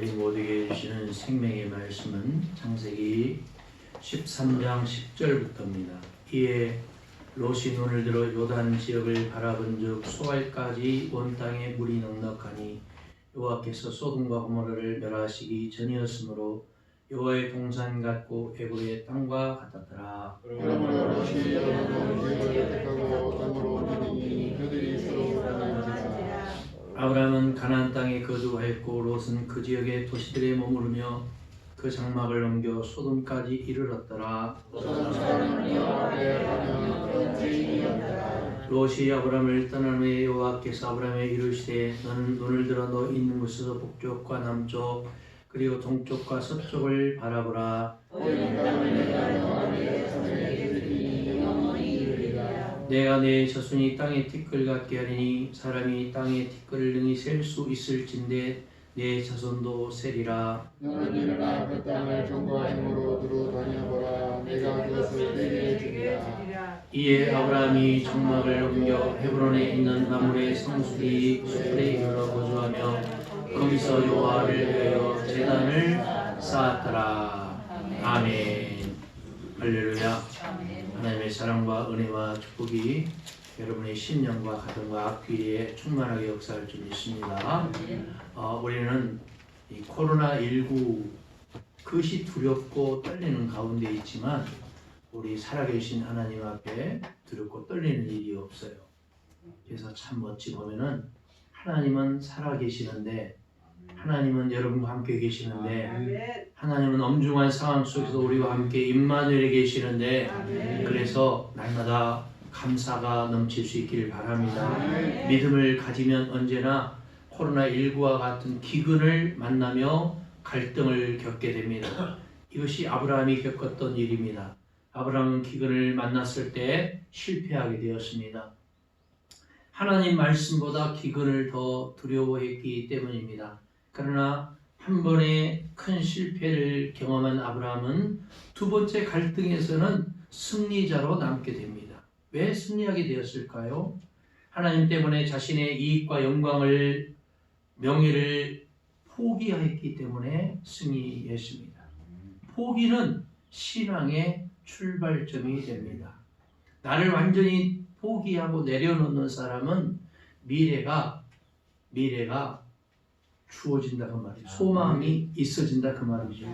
우리 모두에게 주시는 생명의 말씀은 창세기 13장 10절부터입니다. 이에 롯이 눈을 들어 요단 지역을 바라본즉 소알까지 온 땅에 물이 넉넉하니 여호와께서 소돔과 고모라를 멸하시기 전이었으므로 여호와의 동산 같고 애굽의 땅과 같았더라. 그러므로 롯이 여호와의 지역을 택하고 땅으로 옮기니 그들이 서로 가난한지라. 아브라함은 가나안 땅에 거주하였고 롯은 그 지역의 도시들에 머무르며 그 장막을 넘겨 소돔까지 이르렀더라. 롯이 아브라함을 떠난 후에 여호와께서 아브라함에 이르시되 너는 눈을 들어 너 있는 곳에서 북쪽과 남쪽 그리고 동쪽과 서쪽을 바라보라. 내가 내 자손이 땅의 티끌 같게 하리니 사람이 땅의 티끌을 능히 셀 수 있을진데 내 자손도 세리라. 너는 일어나 그 땅을 종과 힘으로 두루 다녀보라. 내가 그것을 내게 주리라. 이에 아브라함이 장막을 옮겨 헤브론에 있는 나물의 성수리 숲에 이르러 거주하며 거기서 여호와를 위하여 제단을 쌓았더라. 아멘. 할렐루야. 하나님의 사랑과 은혜와 축복이 여러분의 심령과 가정과 앞뒤에 충만하게 역사할 줄 믿습니다. 우리는 이 코로나19 그것이 두렵고 떨리는 가운데 있지만 우리 살아계신 하나님 앞에 두렵고 떨리는 일이 없어요. 그래서 참 멋지 보면은 하나님은 살아계시는데 하나님은 여러분과 함께 계시는데 하나님은 엄중한 상황 속에서 우리와 함께 임마누엘에 계시는데 그래서 날마다 감사가 넘칠 수 있기를 바랍니다. 믿음을 가지면 언제나 코로나19와 같은 기근을 만나며 갈등을 겪게 됩니다. 이것이 아브라함이 겪었던 일입니다. 아브라함은 기근을 만났을 때 실패하게 되었습니다. 하나님 말씀보다 기근을 더 두려워했기 때문입니다. 그러나 한 번의 큰 실패를 경험한 아브라함은 두 번째 갈등에서는 승리자로 남게 됩니다. 왜 승리하게 되었을까요? 하나님 때문에 자신의 이익과 영광을, 명예를 포기했기 때문에 승리했습니다. 포기는 신앙의 출발점이 됩니다. 나를 완전히 포기하고 내려놓는 사람은 미래가 주어진다 그 말이죠. 소망이 있어진다 그 말이죠.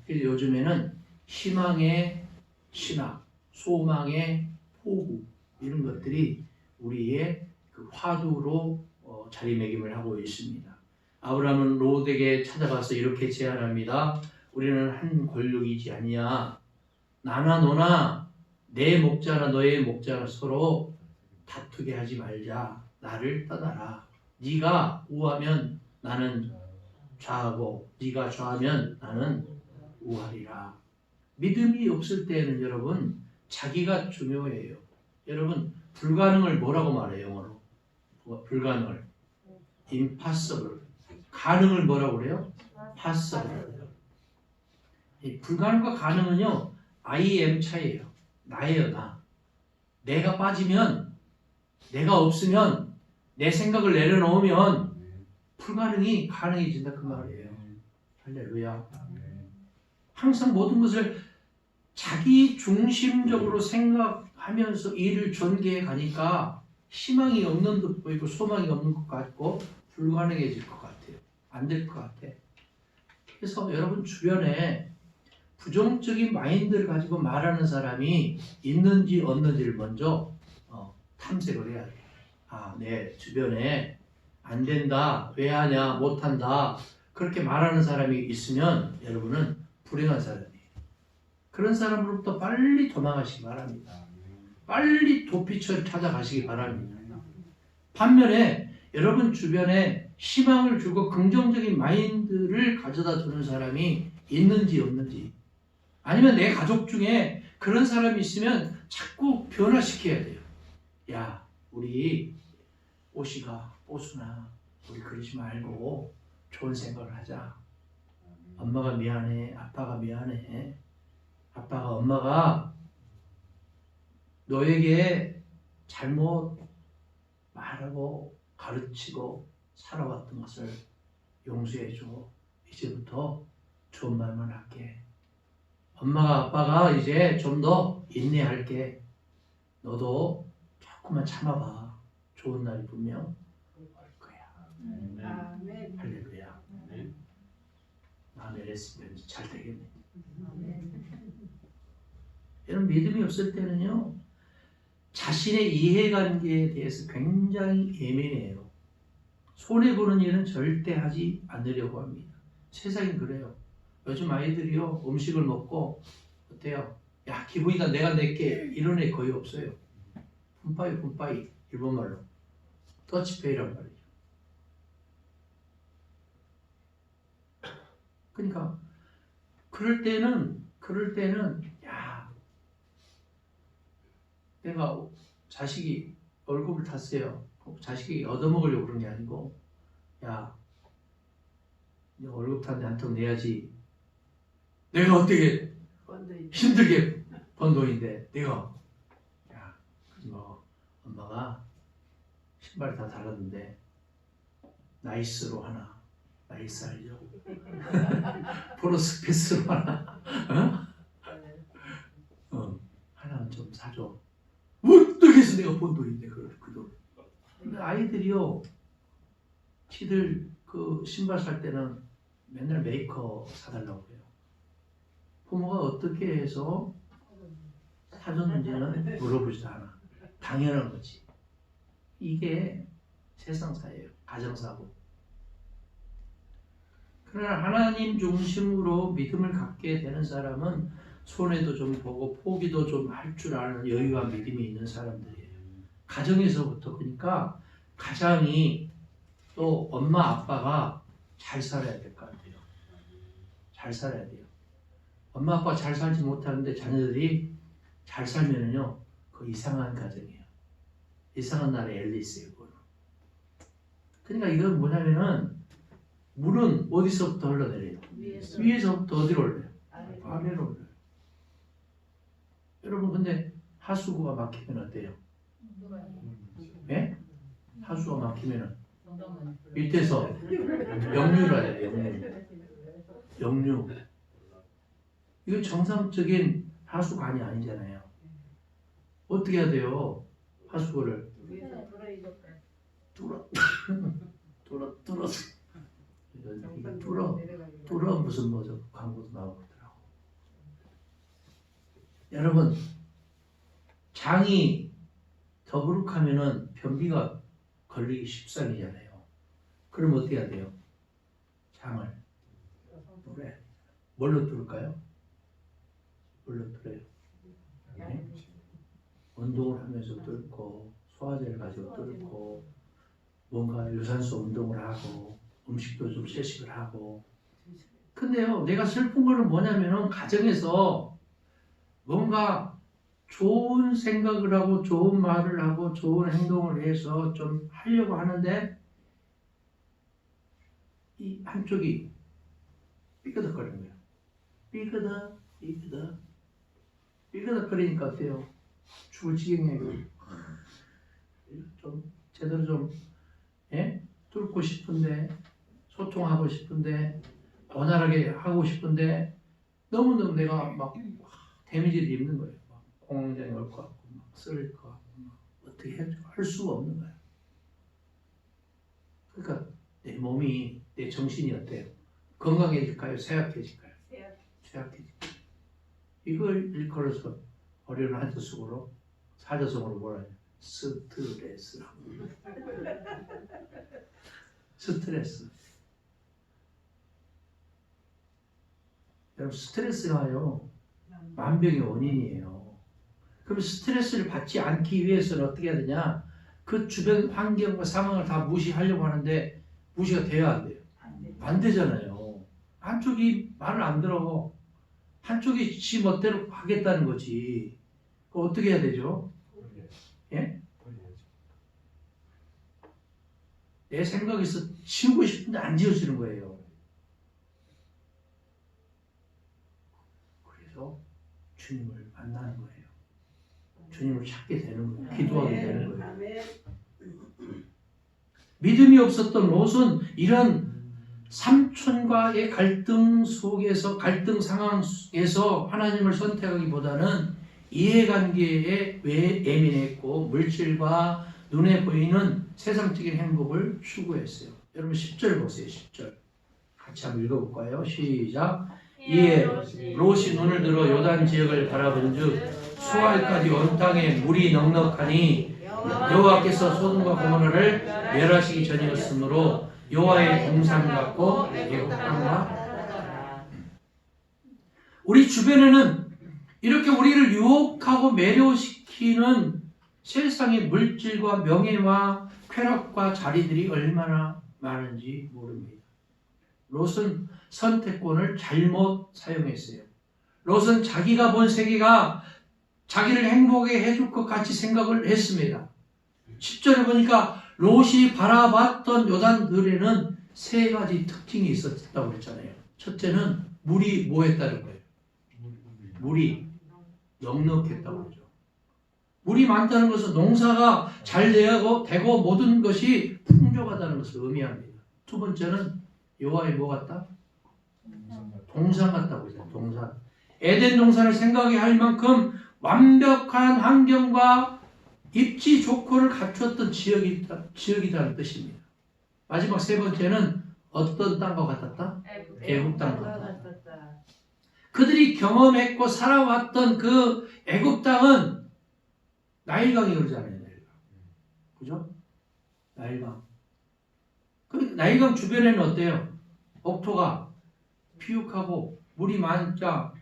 그래서 요즘에는 희망의 신학, 소망의 포구 이런 것들이 우리의 그 화두로 자리매김을 하고 있습니다. 아브라함은 롯에게 찾아가서 이렇게 제안합니다. 우리는 한 권력이지 않냐. 나나 너나 내 목자나 너의 목자나 서로 다투게 하지 말자. 나를 떠나라. 네가 우하면 나는 좌하고 네가 좌하면 나는 우하리라. 믿음이 없을 때는 여러분 자기가 중요해요. 여러분 불가능을 뭐라고 말해요? 영어로 불가능을 impossible. 가능을 뭐라고 그래요? possible. 이 불가능과 가능은요 I am 차이예요. 나예요. 나. 내가 빠지면 내가 없으면 내 생각을 내려놓으면 불가능이 가능해진다 그 말이에요. 할렐루야. 항상 모든 것을 자기 중심적으로 생각하면서 일을 전개해 가니까 희망이 없는 듯 보이고 소망이 없는 것 같고 불가능해질 것 같아요. 안 될 것 같아. 그래서 여러분 주변에 부정적인 마인드를 가지고 말하는 사람이 있는지 없는지를 먼저 탐색을 해야 돼요. 내 주변에 안 된다, 왜 하냐, 못한다 그렇게 말하는 사람이 있으면 여러분은 불행한 사람이에요. 그런 사람으로부터 빨리 도망가시기 바랍니다. 빨리 도피처를 찾아가시기 바랍니다. 반면에 여러분 주변에 희망을 주고 긍정적인 마인드를 가져다 주는 사람이 있는지 없는지, 아니면 내 가족 중에 그런 사람이 있으면 자꾸 변화시켜야 돼요. 야, 우리 오순아 우리 그러지 말고 좋은 생각을 하자. 엄마가 미안해. 아빠가 미안해. 아빠가 엄마가 너에게 잘못 말하고 가르치고 살아왔던 것을 용서해줘. 이제부터 좋은 말만 할게. 엄마가 아빠가 이제 좀 더 인내할게. 너도 조금만 참아봐. 좋은 날이 분명 올 거야. 아멘. 할렐루야. 아멘 했으면 잘 되겠네. 여러분 믿음이 없을 때는요. 자신의 이해관계에 대해서 굉장히 예민해요. 손해보는 일은 절대 하지 않으려고 합니다. 세상이 그래요. 요즘 아이들이요. 음식을 먹고 어때요? 야 기분이다 내가 낼게 이런 애 거의 없어요. 분파이 일본말로 터치페이란 말이죠. 그러니까 그럴 때는 야 내가 자식이 월급을 탔어요. 자식이 얻어먹으려고 그런 게 아니고 야 내가 월급 탔는데 한 턱 내야지. 내가 어떻게 힘들게 번 돈인데 내가 야 그러지 마. 엄마가 신발 다 달았는데 나이스로 하나 나이스 알죠? 보너스 패스로 하나 하나는 좀 사줘. 어떻게 해서 내가 번 돈인데 그 돈. 근데 아이들이요 지들 그 신발 살 때는 맨날 메이커 사달라고 해요. 부모가 어떻게 해서 사줬는지는 물어보지도 않아. 당연한 거지. 이게 세상사예요. 가정사고. 그러나 하나님 중심으로 믿음을 갖게 되는 사람은 손해도 좀 보고 포기도 좀 할 줄 아는 여유와 믿음이 있는 사람들이에요. 가정에서부터. 그러니까 가장이 또 엄마 아빠가 잘 살아야 될 것 같아요. 잘 살아야 돼요. 엄마 아빠 잘 살지 못하는데 자녀들이 잘 살면은요 그 이상한 가정이에요. 이상한 나라의 앨리스예요. 그러니까 이건 뭐냐면은 물은 어디서부터 흘러내려요? 위에서부터 어디로 올려요? 아래로 올려요. 여러분 근데 하수구가 막히면 어때요? 예? 하수구가 막히면은 밑에서 역류를 해요. 역류. 이거 정상적인 하수관이 아니잖아요. 어떻게 해야 돼요? 하수구를 뚫어 무슨 뭐죠? 광고도 나오더라고. 여러분 장이 더부룩하면은 변비가 걸리기 십상이잖아요. 그럼 어떻게 해야 돼요? 장을 뚫어야 돼요. 뭘로 뚫을까요? 뭘로 뚫어요? 네? 운동을 하면서 뚫고 소화제를 가지고 뚫고 뭔가 유산소 운동을 하고 음식도 좀 채식을 하고. 근데요 내가 슬픈 거는 뭐냐면은 가정에서 뭔가 좋은 생각을 하고 좋은 말을 하고 좋은 행동을 해서 좀 하려고 하는데 이 한쪽이 삐그덕거리는 거예요. 삐그덕거리니까 어때요? 죽을 지경이에요. 좀 제대로 좀 뚫고 싶은데 소통하고 싶은데 원활하게 하고 싶은데 너무너무 내가 막 데미지를 입는 거예요. 막 공황장애 올 것 같고 막 쓰릴 것 같고 막 어떻게 할 수가 없는 거예요. 그러니까 내 몸이 내 정신이 어때요? 건강해질까요? 쇠약해질까요? 쇠약해질까요? 이걸 일컬어서 어려운 한자속으로 사자성어로 뭐라 해요? 스트레스라고. 스트레스. 여러분 스트레스가요 만병의 원인이에요. 그럼 스트레스를 받지 않기 위해서는 어떻게 해야 되냐? 그 주변 환경과 상황을 다 무시하려고 하는데 무시가 돼야 안 돼요? 안 되잖아요. 한쪽이 말을 안 들어. 한쪽이 지 멋대로 하겠다는 거지. 그거 어떻게 해야 되죠? 예? 내 생각에서 지우고 싶은데 안 지워지는 거예요. 그래서 주님을 만나는 거예요. 주님을 찾게 되는 거예요. 기도하게 되는 거예요. 믿음이 없었던 롯은 이런 삼촌과의 갈등 속에서, 갈등 상황 속에서 하나님을 선택하기보다는 이해관계에 왜 예민했고 물질과 눈에 보이는 세상적인 행복을 추구했어요. 여러분 10절 보세요. 10절 같이 한번 읽어볼까요? 시작. 이에 롯이 눈을 들어 요단 지역을 바라본즉 수알까지 온 땅에 물이 넉넉하니 여호와께서 소돔과 고모라를 멸하시기 전이었으므로 여호와의 동산 같고 애굽 땅과 우리 주변에는 이렇게 우리를 유혹하고 매료시키는 세상의 물질과 명예와 쾌락과 자리들이 얼마나 많은지 모릅니다. 롯은 선택권을 잘못 사용했어요. 롯은 자기가 본 세계가 자기를 행복하게 해줄 것 같이 생각을 했습니다. 10절에 보니까 롯이 바라봤던 요단들에는 세 가지 특징이 있었다고 그랬잖아요. 첫째는 물이 뭐 했다는 거예요? 물이 넉넉했다고 그러죠. 물이 많다는 것은 농사가 잘 되고 모든 것이 풍족하다는 것을 의미합니다. 두 번째는 여호와의 뭐 같다? 동산 같다고 그러죠. 동산. 에덴 동산을 생각해 할 만큼 완벽한 환경과 입지 조건을 갖추었던 지역이라는 뜻입니다. 마지막 세 번째는 어떤 땅과 같았다? 애굽 땅과 같았다. 그들이 경험했고 살아왔던 그 애굽 땅은 나일강이 그러잖아요. 나일강. 그죠? 나일강. 그럼 나일강 주변에는 어때요? 옥토가 피육하고 물이 많자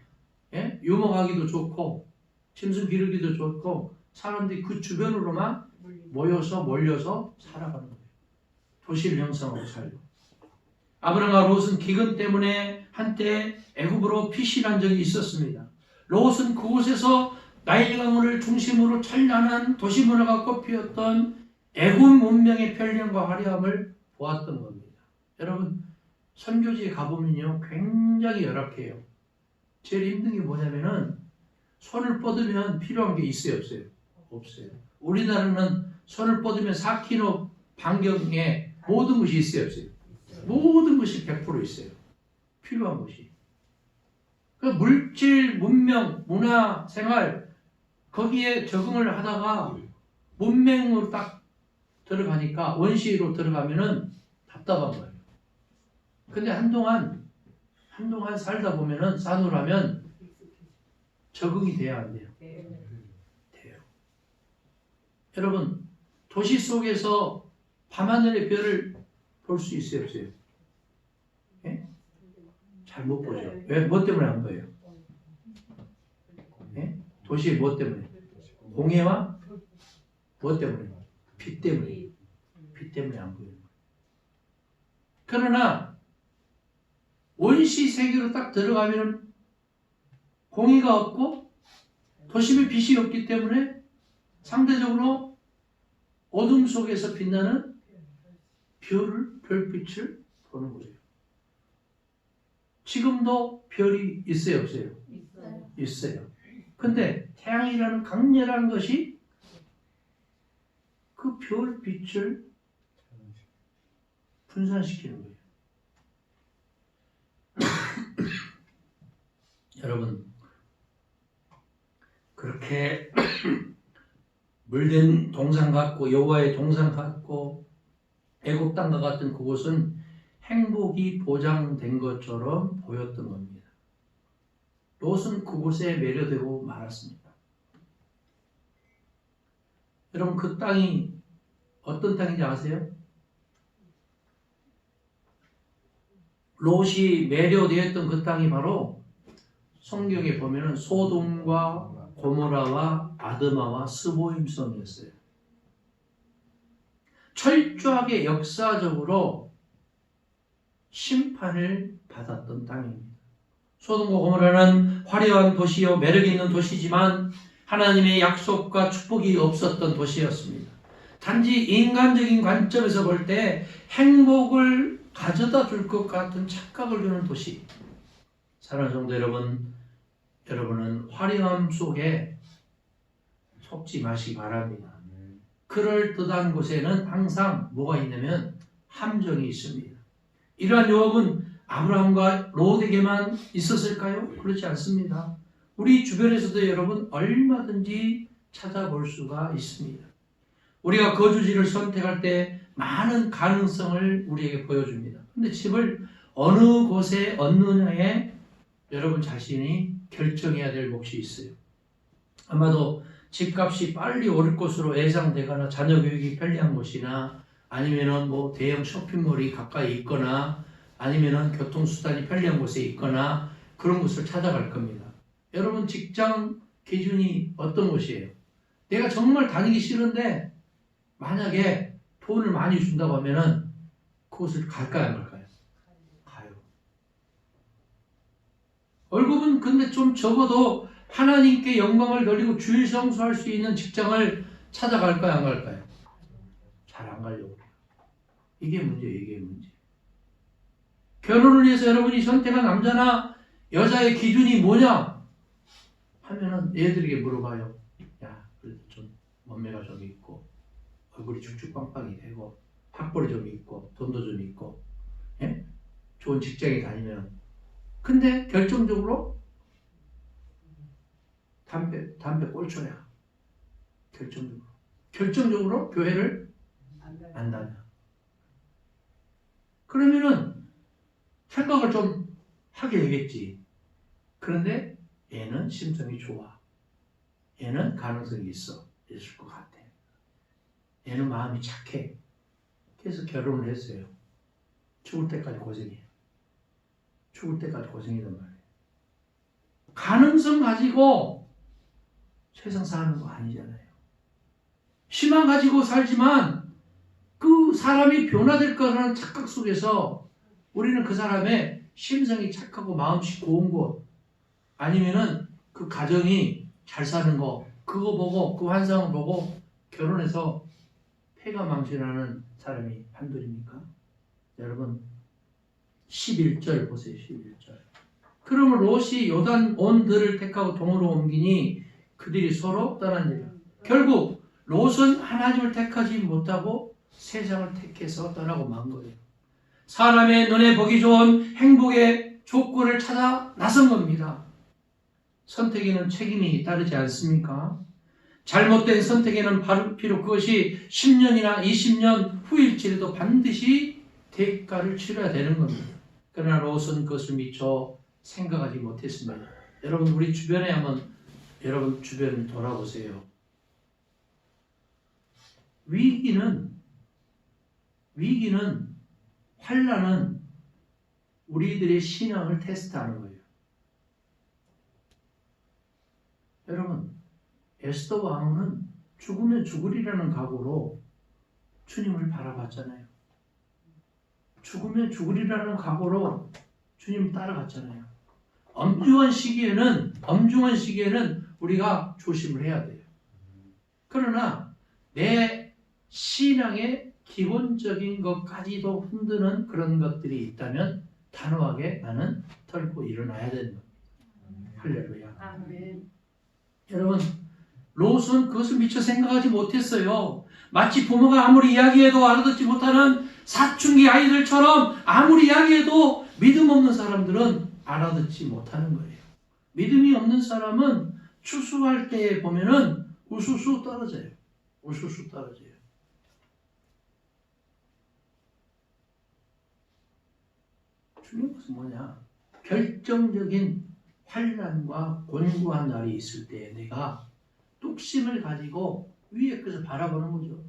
유목하기도 좋고 짐승 기르기도 좋고 사람들이 그 주변으로만 몰려서 살아가는 거예요. 도시를 형성하고 살고. 아브람과 롯은 기근 때문에 한때 애굽으로 피신한 적이 있었습니다. 롯은 그곳에서 나일강을 중심으로 찬란한 도시 문화가 꽃피었던 애굽 문명의 편리함과 화려함을 보았던 겁니다. 여러분 선교지에 가보면요 굉장히 열악해요. 제일 힘든 게 뭐냐면은 손을 뻗으면 필요한 게 있어요 없어요? 없어요. 우리나라는 손을 뻗으면 4km 반경에 모든 것이 있어요 없어요? 모든 것이 100% 있어요. 필요한 것이. 그러니까 물질, 문명, 문화, 생활 거기에 적응을 하다가 문맹으로 딱 들어가니까 원시로 들어가면은 답답한 거예요. 근데 한동안 살다 보면은 산후라면 적응이 돼야 안 돼요? 돼요. 여러분 도시 속에서 밤하늘의 별을 볼 수 있어요 없어요? 예? 잘 못 보죠. 왜? 뭐 때문에 안 보여요? 예? 도시의 뭐 때문에? 공해와 뭐 때문에? 빛 때문에. 빛 때문에 안 보여요. 그러나 원시 세계로 딱 들어가면 공의가 없고 도심에 빛이 없기 때문에 상대적으로 어둠 속에서 빛나는 별빛을 보는 거예요. 지금도 별이 있어요 없어요? 있어요. 근데 태양이라는 강렬한 것이 그 별빛을 분산시키는 거예요. 여러분 그렇게 물된 동산 같고 여호와의 동산 같고 애굽 땅과 같은 그곳은 행복이 보장된 것처럼 보였던 겁니다. 롯은 그곳에 매료되고 말았습니다. 여러분 그 땅이 어떤 땅인지 아세요? 롯이 매료되었던 그 땅이 바로 성경에 보면은 소돔과 고모라와 아드마와 스보임성이었어요. 철저하게 역사적으로 심판을 받았던 땅입니다. 소돔과 고모라는 화려한 도시요 매력 있는 도시지만 하나님의 약속과 축복이 없었던 도시였습니다. 단지 인간적인 관점에서 볼 때 행복을 가져다 줄 것 같은 착각을 주는 도시. 사랑하는 성도 여러분, 여러분은 화려함 속에 속지 마시기 바랍니다. 그럴듯한 곳에는 항상 뭐가 있냐면 함정이 있습니다. 이러한 유업은 아브라함과 롯에게만 있었을까요? 그렇지 않습니다. 우리 주변에서도 여러분 얼마든지 찾아볼 수가 있습니다. 우리가 거주지를 선택할 때 많은 가능성을 우리에게 보여줍니다. 근데 집을 어느 곳에 얻느냐에 여러분 자신이 결정해야 될 몫이 있어요. 아마도 집값이 빨리 오를 것으로 예상되거나 자녀 교육이 편리한 곳이나 아니면은 뭐 대형 쇼핑몰이 가까이 있거나 아니면은 교통수단이 편리한 곳에 있거나 그런 곳을 찾아갈 겁니다. 여러분 직장 기준이 어떤 곳이에요? 내가 정말 다니기 싫은데 만약에 돈을 많이 준다고 하면은 그곳을 갈까요, 안 갈까요? 가요. 월급은 근데 좀 적어도 하나님께 영광을 돌리고 주일 성수할 수 있는 직장을 찾아갈까요, 안 갈까요? 잘 안 가려고 해요. 이게 문제예요, 이게 문제. 결혼을 위해서 여러분이 선택한 남자나 여자의 기준이 뭐냐? 하면은 얘들에게 물어봐요. 야, 그래도 좀 몸매가 좀 있고 얼굴이 쭉쭉빵빵이 되고 학벌이 좀 있고 돈도 좀 있고 예? 좋은 직장에 다니면 근데 결정적으로 담배 꼴초야. 결정적으로 교회를 안 다녀. 그러면은 생각을 좀 하게 되겠지. 그런데 얘는 심성이 좋아. 얘는 가능성이 있을 것 같아. 얘는 마음이 착해. 그래서 결혼을 했어요. 죽을 때까지 고생해요. 죽을 때까지 고생이란 말이에요. 가능성 가지고 세상 사는 거 아니잖아요. 희망 가지고 살지만 그 사람이 변화될 거라는 착각 속에서 우리는 그 사람의 심성이 착하고 마음씨 고운 것 아니면은 그 가정이 잘 사는 거 그거 보고 그 환상을 보고 결혼해서 폐가 망신하는 사람이 한둘입니까? 여러분 11절 보세요. 11절. 그러면 롯이 요단 온 들을 택하고 동으로 옮기니 그들이 서로 떠난지라. 결국 롯은 하나님을 택하지 못하고 세상을 택해서 떠나고 만 거예요. 사람의 눈에 보기 좋은 행복의 조건을 찾아 나선 겁니다. 선택에는 책임이 따르지 않습니까? 잘못된 선택에는 비록 그것이 10년이나 20년 후일지라도 반드시 대가를 치러야 되는 겁니다. 그러나 롯은 그것을 미처 생각하지 못했습니다. 여러분 우리 주변에 한번 여러분 주변을 돌아보세요. 위기는 환난은 우리들의 신앙을 테스트하는 거예요. 여러분 에스더 왕은 죽으면 죽으리라는 각오로 주님을 바라봤잖아요. 죽으면 죽으리라는 각오로 주님 따라갔잖아요. 엄중한 시기에는 우리가 조심을 해야 돼요. 그러나 내 신앙의 기본적인 것까지도 흔드는 그런 것들이 있다면 단호하게 나는 털고 일어나야 되는 겁니다. 할렐루야. 아멘. 여러분 롯은 그것을 미처 생각하지 못했어요. 마치 부모가 아무리 이야기해도 알아듣지 못하는 사춘기 아이들처럼 아무리 이야기해도 믿음 없는 사람들은 알아듣지 못하는 거예요. 믿음이 없는 사람은 추수할 때 보면은 우수수 떨어져요. 중요한 것은 뭐냐? 결정적인 환난과 곤고한 날이 있을 때 내가 뚝심을 가지고 위에 것을 바라보는 거죠.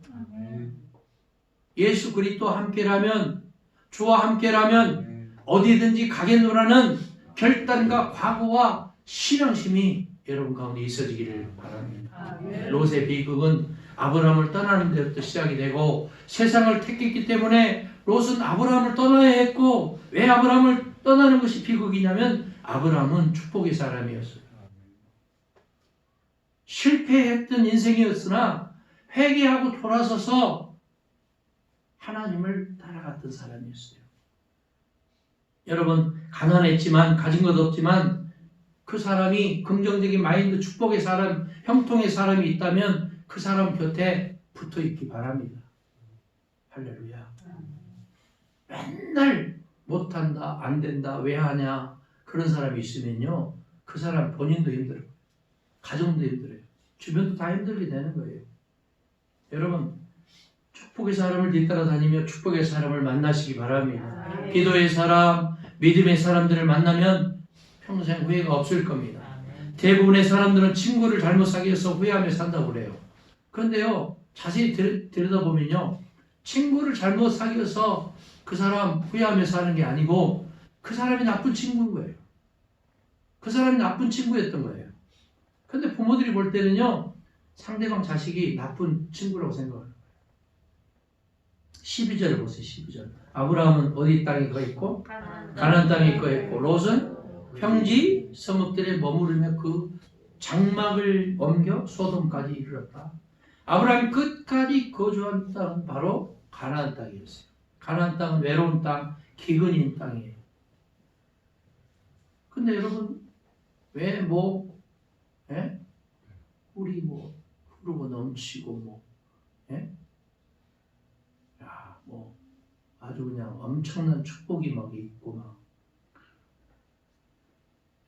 예수 그리스도와 함께라면 주와 함께라면 어디든지 가겠노라는 결단과 각오와 신앙심이 여러분 가운데 있어지기를 바랍니다. 롯의 비극은 아브라함을 떠나는 데부터 시작이 되고 세상을 택했기 때문에 롯은 아브라함을 떠나야 했고 왜 아브라함을 떠나는 것이 비극이냐면 아브라함은 축복의 사람이었어요. 실패했던 인생이었으나 회개하고 돌아서서 하나님을 따라갔던 사람이었어요. 여러분 가난했지만 가진 것 없지만 그 사람이 긍정적인 마인드 축복의 사람 형통의 사람이 있다면 그 사람 곁에 붙어 있기 바랍니다. 할렐루야. 맨날 못한다, 안 된다, 왜 하냐 그런 사람이 있으면요, 그 사람 본인도 힘들어요. 가정도 힘들어요. 주변도 다 힘들게 되는 거예요. 여러분, 축복의 사람을 뒤따라 다니며 축복의 사람을 만나시기 바랍니다. 기도의 사람, 믿음의 사람들을 만나면 평생 후회가 없을 겁니다. 대부분의 사람들은 친구를 잘못 사귀어서 후회하며 산다고 그래요. 그런데요, 자세히 들여다보면요, 친구를 잘못 사귀어서 그 사람 후회하며 사는 게 아니고 그 사람이 나쁜 친구인 거예요. 그 사람이 나쁜 친구였던 거예요. 근데 부모들이 볼 때는요, 상대방 자식이 나쁜 친구라고 생각해요. 12절을 보세요. 12절. 아브라함은 어디 땅에 거 있고? 가나안 땅에 거 있고, 롯은 평지 성읍들에 머무르며 그 장막을 옮겨 소돔까지 이르렀다. 아브라함이 끝까지 거주한 땅은 바로 가나안 땅이었어요. 가나안 땅은 외로운 땅, 기근인 땅이에요. 근데 여러분, 왜 우리 흐르고 넘치고 아주 그냥 엄청난 축복이 막 있고 막.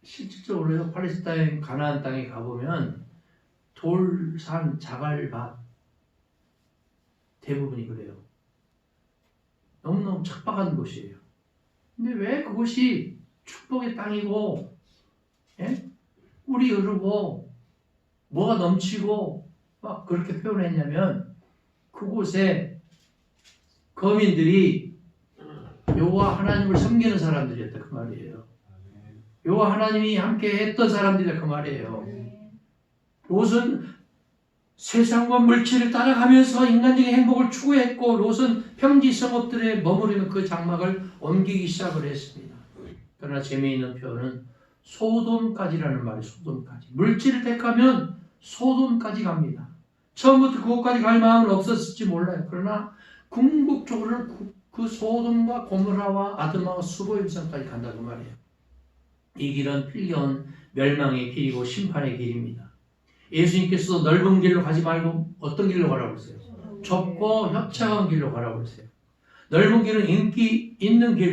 실질적으로요, 팔레스타인 가나안 땅에 가보면 돌산, 자갈밭 대부분이 그래요. 너무너무 척박한 곳이에요. 근데 왜 그곳이 축복의 땅이고 물이 흐르고 뭐가 넘치고 막 그렇게 표현했냐면, 그곳에 거민들이 여호와 하나님을 섬기는 사람들이었다 그 말이에요. 여호와 하나님이 함께 했던 사람들이다 그 말이에요. 롯은 세상과 물질을 따라가면서 인간적인 행복을 추구했고, 롯은 평지 성읍들에 머무르며 그 장막을 옮기기 시작을 했습니다. 그러나 재미있는 표현은 소돔까지라는 말이, 소돔까지. 물질을 택하면 소돔까지 갑니다. 처음부터 그곳까지 갈 마음은 없었을지 몰라요. 그러나 궁극적으로는 그 소돔과 고모라와 아드마와 수보임성까지 간다고 말이에요. 이 길은 필겨운 멸망의 길이고 심판의 길입니다. 예수님께서도 넓은 길로 가지 말고 어떤 길로 가라고 그러세요? 좁고 협착한 길로 가라고 그러세요. 넓은 길은 인기 있는 길,